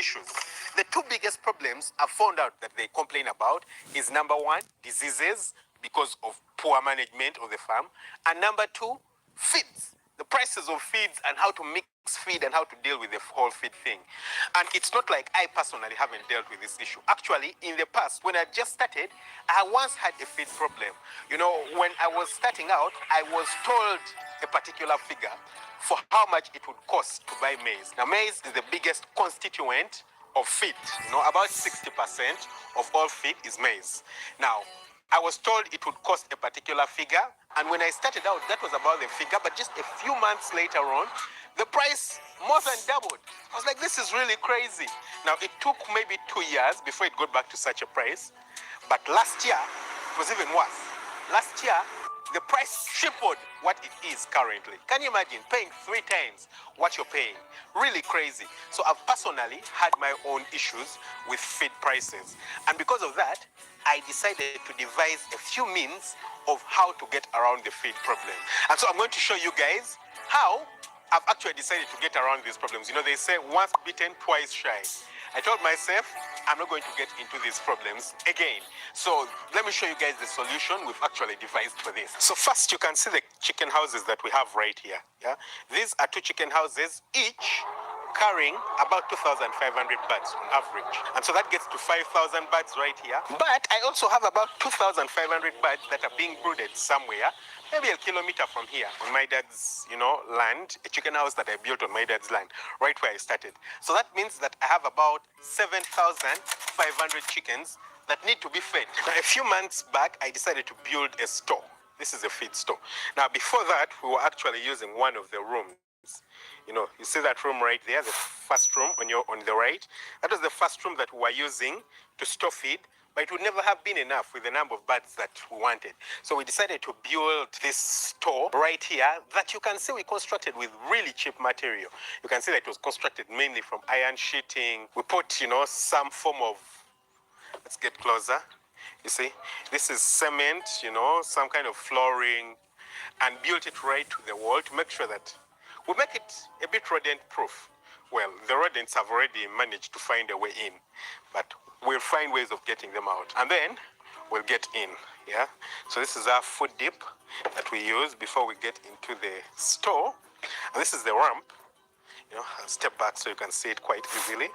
issues. The two biggest problems I've found out that they complain about is number one, diseases because of poor management of the farm, and number two, feeds. The prices of feeds and how to mix feed and how to deal with the whole feed thing. And it's not like I personally haven't dealt with this issue. Actually, in the past, when I just started, I once had a feed problem. You know, when I was starting out, I was told a particular figure for how much it would cost to buy maize. Now, maize is the biggest constituent of feed. You know, about 60% of all feed is maize. Now, I was told it would cost a particular figure, and when I started out, that was about the figure, but just a few months later on, the price more than doubled. I was like, this is really crazy. Now, it took maybe 2 years before it got back to such a price, but last year, it was even worse. Last year, the price tripled what it is currently. Can you imagine paying 3 times what you're paying? Really crazy. So I've personally had my own issues with feed prices. And because of that, I decided to devise a few means of how to get around the feed problem. And so I'm going to show you guys how I've actually decided to get around these problems. You know, they say once bitten, twice shy. I told myself, I'm not going to get into these problems again. So let me show you guys the solution we've actually devised for this. So first, you can see the chicken houses that we have right here. Yeah, these are 2 chicken houses, each carrying about 2,500 birds on average. And so that gets to 5,000 birds right here. But I also have about 2,500 birds that are being brooded somewhere, maybe a kilometer from here on my dad's, land, a chicken house that I built on my dad's land, right where I started. So that means that I have about 7,500 chickens that need to be fed. Now, a few months back, I decided to build a store. This is a feed store. Now, before that, we were actually using one of the rooms. You see that room right there, the first room on the right? That was the first room that we were using to store feed, but it would never have been enough with the number of birds that we wanted. So we decided to build this store right here that you can see we constructed with really cheap material. You can see that it was constructed mainly from iron sheeting. We put, some form of, let's get closer. You see, this is cement, some kind of flooring, and built it right to the wall to make sure that we make it a bit rodent-proof. Well, the rodents have already managed to find a way in, but we'll find ways of getting them out. And then we'll get in, yeah? So this is our food dip that we use before we get into the store. And this is the ramp. I'll step back so you can see it quite easily.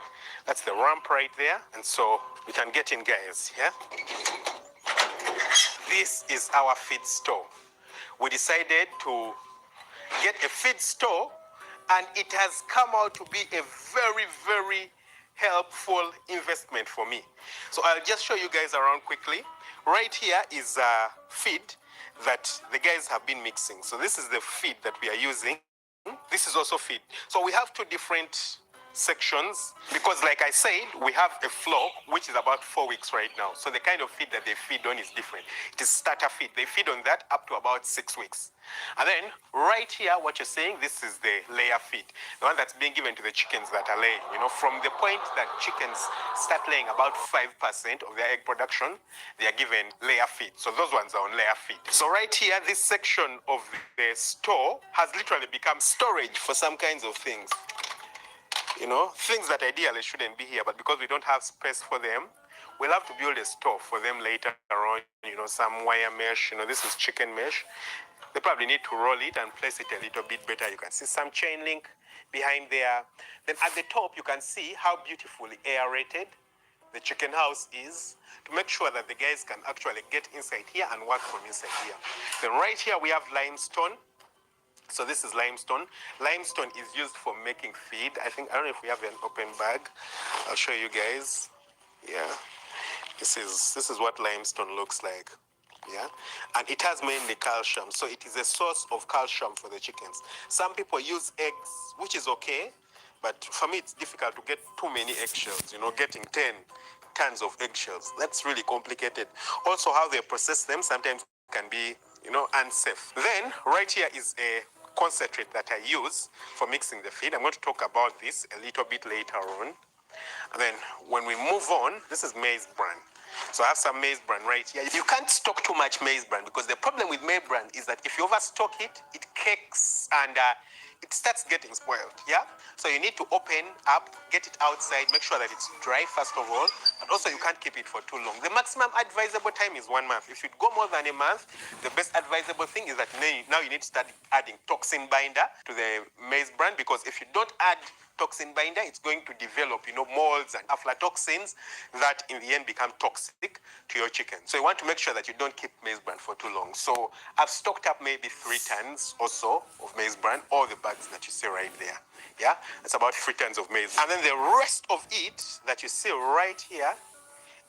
That's the ramp right there. And so we can get in, guys, yeah? This is our feed store. We decided to get a feed store, and it has come out to be a very, very helpful investment for me. So I'll just show you guys around quickly. Right here is feed that the guys have been mixing. So this is the feed that we are using. This is also feed. So we have 2 different sections because, like I said, we have a flock which is about 4 weeks right now. So the kind of feed that they feed on is different. It is starter feed. They feed on that up to about 6 weeks. And then right here, what you're seeing, this is the layer feed, the one that's being given to the chickens that are laying. From the point that chickens start laying about 5% of their egg production, they are given layer feed. So those ones are on layer feed. So right here, this section of the store has literally become storage for some kinds of things. Things that ideally shouldn't be here, but because we don't have space for them, we'll have to build a store for them later on, some wire mesh, this is chicken mesh. They probably need to roll it and place it a little bit better. You can see some chain link behind there. Then at the top, you can see how beautifully aerated the chicken house is to make sure that the guys can actually get inside here and work from inside here. Then right here, we have limestone. So this is limestone. Limestone is used for making feed. I don't know if we have an open bag. I'll show you guys. Yeah. This is what limestone looks like. Yeah. And it has mainly calcium. So it is a source of calcium for the chickens. Some people use eggs, which is okay. But for me, it's difficult to get too many eggshells, getting 10 tons of eggshells. That's really complicated. Also, how they process them sometimes can be, unsafe. Then right here is a concentrate that I use for mixing the feed. I'm going to talk about this a little bit later on. And then when we move on, this is maize bran. So I have some maize bran right here. You can't stock too much maize bran because the problem with maize bran is that if you overstock it, it cakes and it starts getting spoiled, yeah? So you need to open up, get it outside, make sure that it's dry first of all, and also you can't keep it for too long. The maximum advisable time is 1 month. If you go more than a month, the best advisable thing is that now you need to start adding toxin binder to the maize bran, because if you don't add toxin binder, it's going to develop, molds and aflatoxins that in the end become toxic to your chicken. So you want to make sure that you don't keep maize bran for too long. So I've stocked up maybe 3 tons or so of maize bran, all the bags that you see right there. Yeah, it's about 3 tons of maize. And then the rest of it that you see right here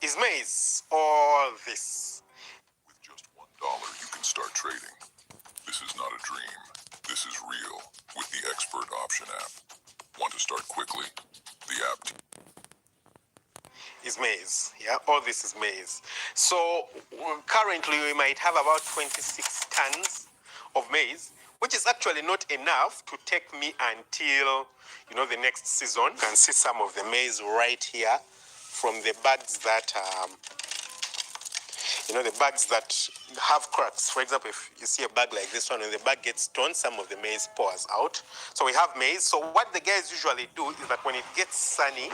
is maize, all this. With just $1, you can start trading. This is not a dream. This is real with the Expert Option app. Want to start quickly? The app is maize. Yeah, all this is maize. So currently we might have about 26 tons of maize, which is actually not enough to take me until the next season. You can see some of the maize right here from the bags that the bags that have cracks. For example, if you see a bag like this one, when the bag gets torn, some of the maize pours out. So we have maize. So what the guys usually do is that when it gets sunny,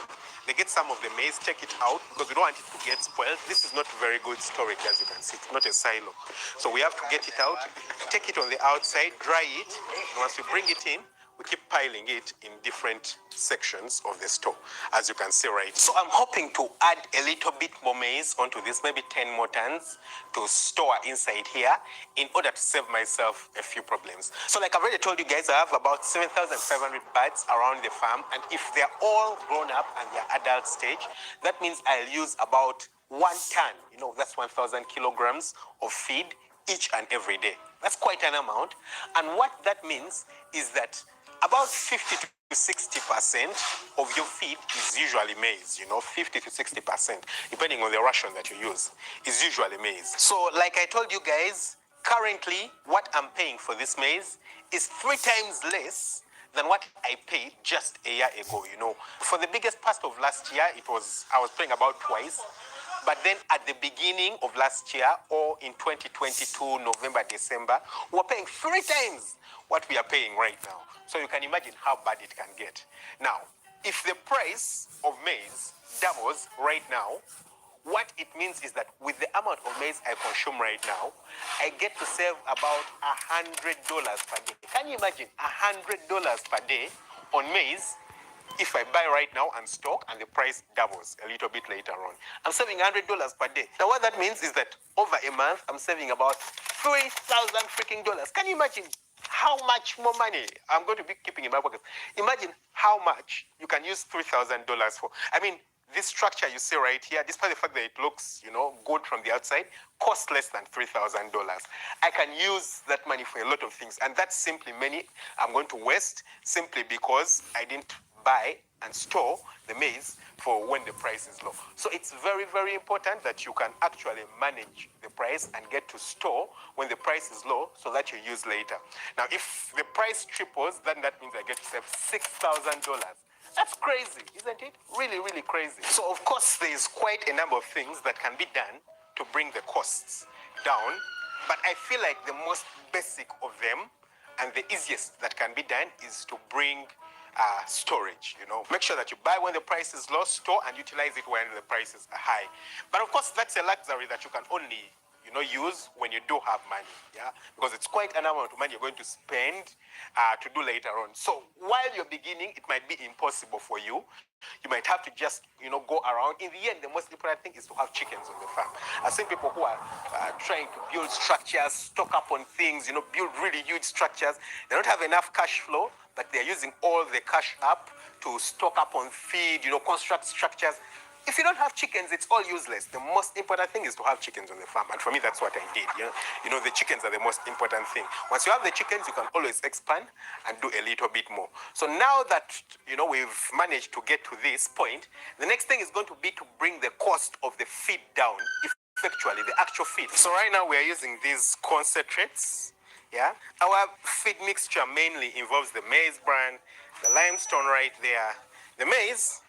they get some of the maize, take it out, because we don't want it to get spoiled. This is not very good storage, as you can see. It's not a silo. So we have to get it out, take it on the outside, dry it, and once we bring it in, we keep piling it in different sections of the store, as you can see right. So I'm hoping to add a little bit more maize onto this, maybe 10 more tons to store inside here in order to save myself a few problems. So like I've already told you guys, I have about 7,500 birds around the farm, and if they're all grown up and they're adult stage, that means I'll use about 1 ton, that's 1,000 kilograms of feed each and every day. That's quite an amount. And what that means is that about 50 to 60% of your feed is usually maize, 50 to 60%, depending on the ration that you use, is usually maize. So like I told you guys, currently what I'm paying for this maize is 3 times less than what I paid just a year ago, For the biggest part of last year, I was paying about twice. But then at the beginning of last year, or in 2022, November, December, we're paying 3 times what we are paying right now. So you can imagine how bad it can get. Now, if the price of maize doubles right now, what it means is that with the amount of maize I consume right now, I get to save about $100 per day. Can you imagine $100 per day on maize? If I buy right now and stock and the price doubles a little bit later on, I'm saving $100 per day. Now what that means is that over a month, I'm saving about $3,000 freaking dollars. Can you imagine how much more money I'm going to be keeping in my pocket? Imagine how much you can use $3,000 for. I mean, this structure you see right here, despite the fact that it looks, good from the outside, costs less than $3,000. I can use that money for a lot of things, and that's simply money I'm going to waste simply because I didn't buy and store the maize for when the price is low. So it's very, very important that you can actually manage the price and get to store when the price is low so that you use later. Now, if the price triples, then that means I get to save $6,000. That's crazy, isn't it? Really, really crazy. So, of course, there's quite a number of things that can be done to bring the costs down, but I feel like the most basic of them and the easiest that can be done is to bring storage, Make sure that you buy when the price is low, store and utilize it when the prices are high. But of course, that's a luxury that you can only, use when you do have money, yeah? Because it's quite an amount of money you're going to spend to do later on. So while you're beginning, it might be impossible for you. You might have to just, go around. In the end, the most important thing is to have chickens on the farm. I've seen people who are trying to build structures, stock up on things, build really huge structures. They don't have enough cash flow, but they're using all the cash up to stock up on feed, construct structures. If you don't have chickens, it's all useless. The most important thing is to have chickens on the farm. And for me, that's what I did. The chickens are the most important thing. Once you have the chickens, you can always expand and do a little bit more. So now that, we've managed to get to this point, the next thing is going to be to bring the cost of the feed down, effectually, the actual feed. So right now we are using these concentrates. Yeah, our feed mixture mainly involves the maize bran, the limestone right there, the maize,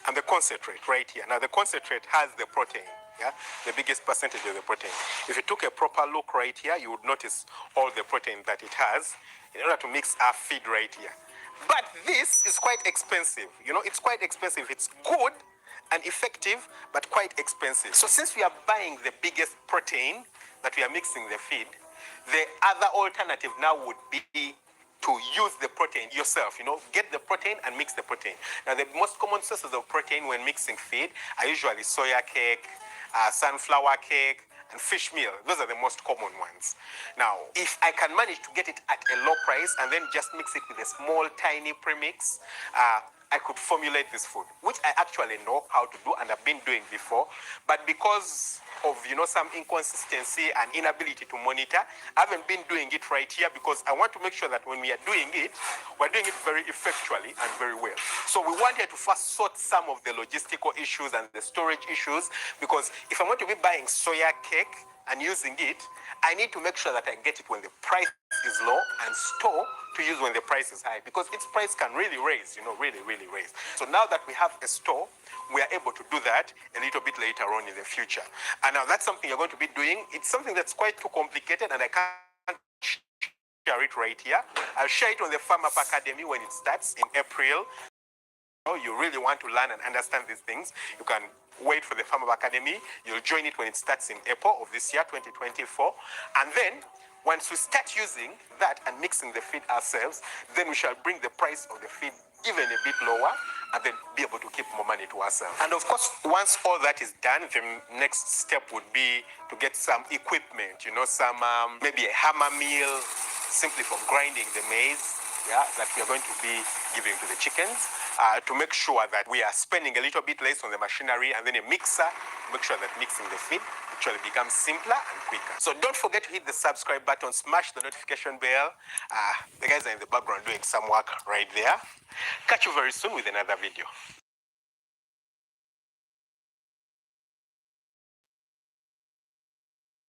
and the concentrate right here. Now the concentrate has the protein. Yeah, the biggest percentage of the protein. If you took a proper look right here, you would notice all the protein that it has in order to mix our feed right here. But this is quite expensive. You know, it's quite expensive. It's good and effective, but quite expensive. So since we are buying the biggest protein that we are mixing the feed, the other alternative now would be to use the protein yourself, you know, get the protein and mix the protein. Now, the most common sources of protein when mixing feed are usually soya cake, sunflower cake, and fish meal. Those are the most common ones. Now, if I can manage to get it at a low price and then just mix it with a small, tiny premix, I could formulate this food, which I actually know how to do and have been doing before. But because of, you know, some inconsistency and inability to monitor, I haven't been doing it right here because I want to make sure that when we are doing it, we're doing it very effectually and very well. So we wanted to first sort some of the logistical issues and the storage issues, because if I'm going to be buying soya cake and using it, I need to make sure that I get it when the price is low and store to use when the price is high, because its price can really raise, you know, really raise. So now that we have a store, we are able to do that a little bit later on in the future. And now that's something you're going to be doing. It's something that's quite too complicated and I can't share it right here. I'll share it on the Farm Up Academy when it starts in April. You really want to learn and understand these things, you can wait for the Farm Up Academy. You'll join it when it starts in April of this year, 2024. And then, once we start using that and mixing the feed ourselves, then we shall bring the price of the feed even a bit lower and then be able to keep more money to ourselves. And of course, once all that is done, the next step would be to get some equipment, you know, some maybe a hammer mill, simply for grinding the maize, yeah, that we are going to be giving to the chickens, to make sure that we are spending a little bit less on the machinery, and then a mixer to make sure that mixing the feed actually becomes simpler and quicker. So don't forget to hit the subscribe button, smash the notification bell. The guys are in the background doing some work right there. Catch you very soon with another video.